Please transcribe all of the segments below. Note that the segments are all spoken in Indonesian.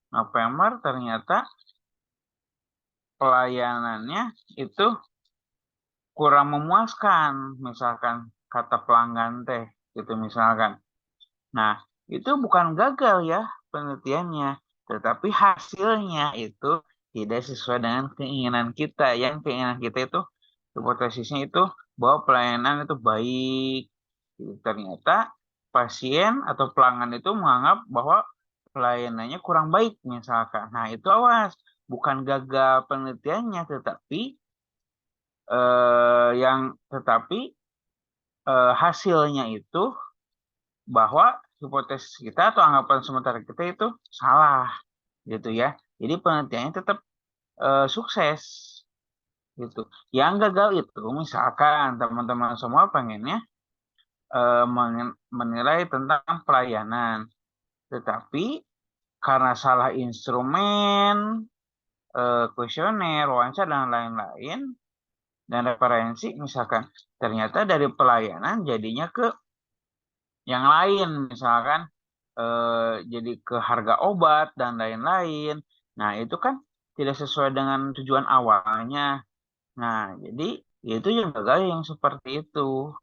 November ternyata pelayanannya itu kurang memuaskan, misalkan kata pelanggan teh, gitu misalkan. Nah, itu bukan gagal ya penelitiannya, tetapi hasilnya itu tidak sesuai dengan keinginan kita. Yang keinginan kita itu, hipotesisnya itu bahwa pelayanan itu baik. Gitu. Ternyata pasien atau pelanggan itu menganggap bahwa pelayanannya kurang baik misalkan. Nah, itu awas, bukan gagal penelitiannya, tetapi hasilnya itu bahwa hipotesis kita atau anggapan sementara kita itu salah gitu ya. Jadi penelitiannya tetap sukses gitu. Yang gagal itu misalkan teman-teman semua pengennya menilai tentang pelayanan, tetapi karena salah instrumen, kuesioner, wawancara dan lain-lain dan referensi misalkan ternyata dari pelayanan jadinya ke yang lain misalkan jadi ke harga obat dan lain-lain. Nah, itu kan tidak sesuai dengan tujuan awalnya. Nah, jadi itu yang gagal yang seperti itu.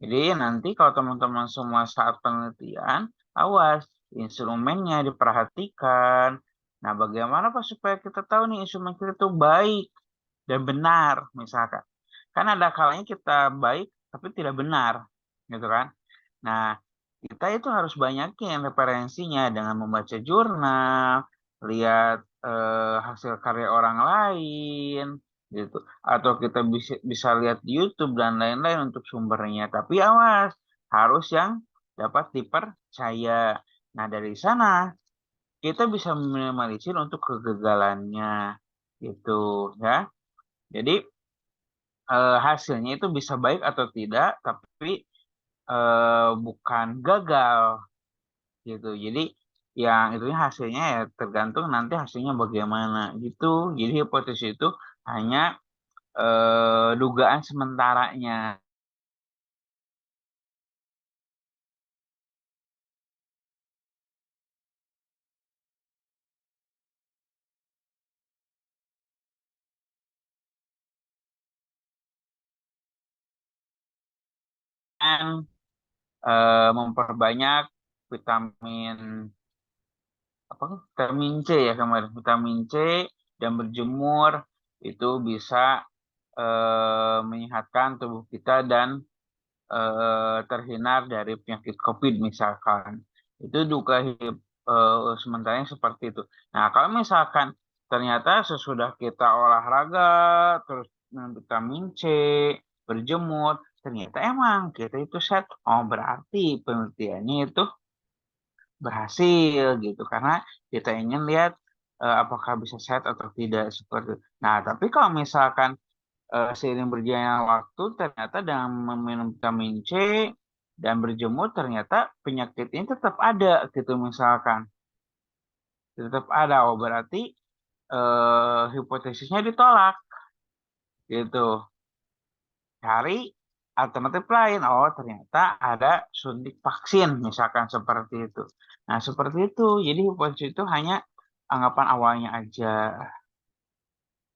Jadi nanti kalau teman-teman semua saat penelitian, awas instrumennya diperhatikan. Nah, bagaimana Pak supaya kita tahu nih instrumen kita itu baik dan benar misalkan. Kan ada kalanya kita baik tapi tidak benar, gitu kan? Nah, kita itu harus banyakin referensinya dengan membaca jurnal, lihat hasil karya orang lain, gitu. Atau kita bisa lihat di YouTube dan lain-lain untuk sumbernya. Tapi awas, harus yang dapat dipercaya. Nah, dari sana kita bisa meminimalisir untuk kegagalannya, gitu ya. Jadi hasilnya itu bisa baik atau tidak, tapi bukan gagal gitu. Jadi yang itu hasilnya ya tergantung nanti hasilnya bagaimana gitu. Jadi hipotesis itu hanya dugaan sementaranya. Dan memperbanyak vitamin apa vitamin C ya kemarin vitamin C dan berjemur itu bisa menyehatkan tubuh kita dan terhindar dari penyakit COVID misalkan. Itu juga sementaranya seperti itu. Nah, kalau misalkan ternyata sesudah kita olahraga, terus minum vitamin C, berjemur, ternyata emang kita itu set. Oh, berarti penelitiannya itu berhasil gitu. Karena kita ingin lihat apakah bisa set atau tidak seperti itu. Nah, tapi kalau misalkan seiring berjalannya waktu ternyata dengan meminum vitamin C dan berjemur ternyata penyakit ini tetap ada gitu misalkan tetap ada oh berarti hipotesisnya ditolak gitu cari alternatif lain oh ternyata ada suntik vaksin misalkan seperti itu nah seperti itu jadi hipotesis itu hanya anggapan awalnya aja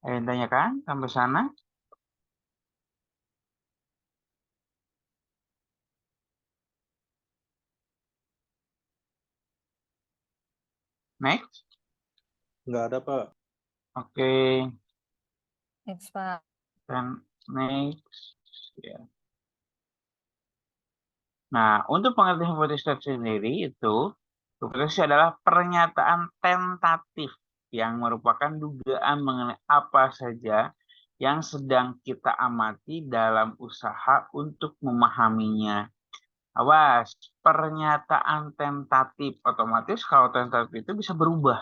ada yang tanyakan sampai sana next Nggak ada, Pak. oke Next, Pak. dan next ya. Nah, untuk pengertian hipotesis sendiri itu, hipotesis adalah pernyataan tentatif yang merupakan dugaan mengenai apa saja yang sedang kita amati dalam usaha untuk memahaminya. Awas, pernyataan tentatif otomatis kalau tentatif itu bisa berubah,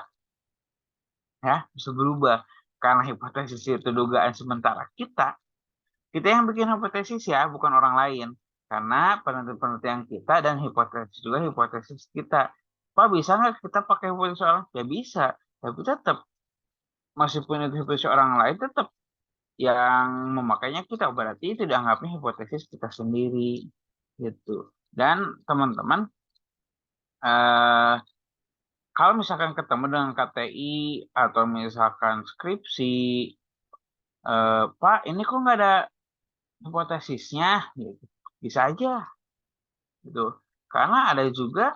ya, bisa berubah karena hipotesis itu dugaan sementara kita yang bikin hipotesis ya, bukan orang lain. Karena penelitian kita dan hipotesis juga hipotesis kita. Pak, bisa nggak kita pakai hipotesis orang? Ya bisa. Tapi tetap, meskipun itu hipotesis orang lain, tetap yang memakainya kita. Berarti itu dianggapnya hipotesis kita sendiri. Gitu. Dan teman-teman, eh, kalau misalkan ketemu dengan KTI atau misalkan skripsi, Pak, ini kok nggak ada hipotesisnya, gitu. Bisa aja, gitu. Karena ada juga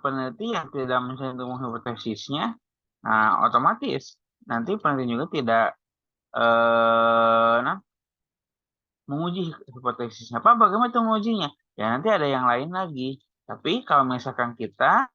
peneliti yang tidak mencantumkan hipotesisnya, nah otomatis nanti peneliti juga tidak menguji hipotesisnya. Pak, bagaimana itu mengujinya? Ya nanti ada yang lain lagi. Tapi kalau misalkan kita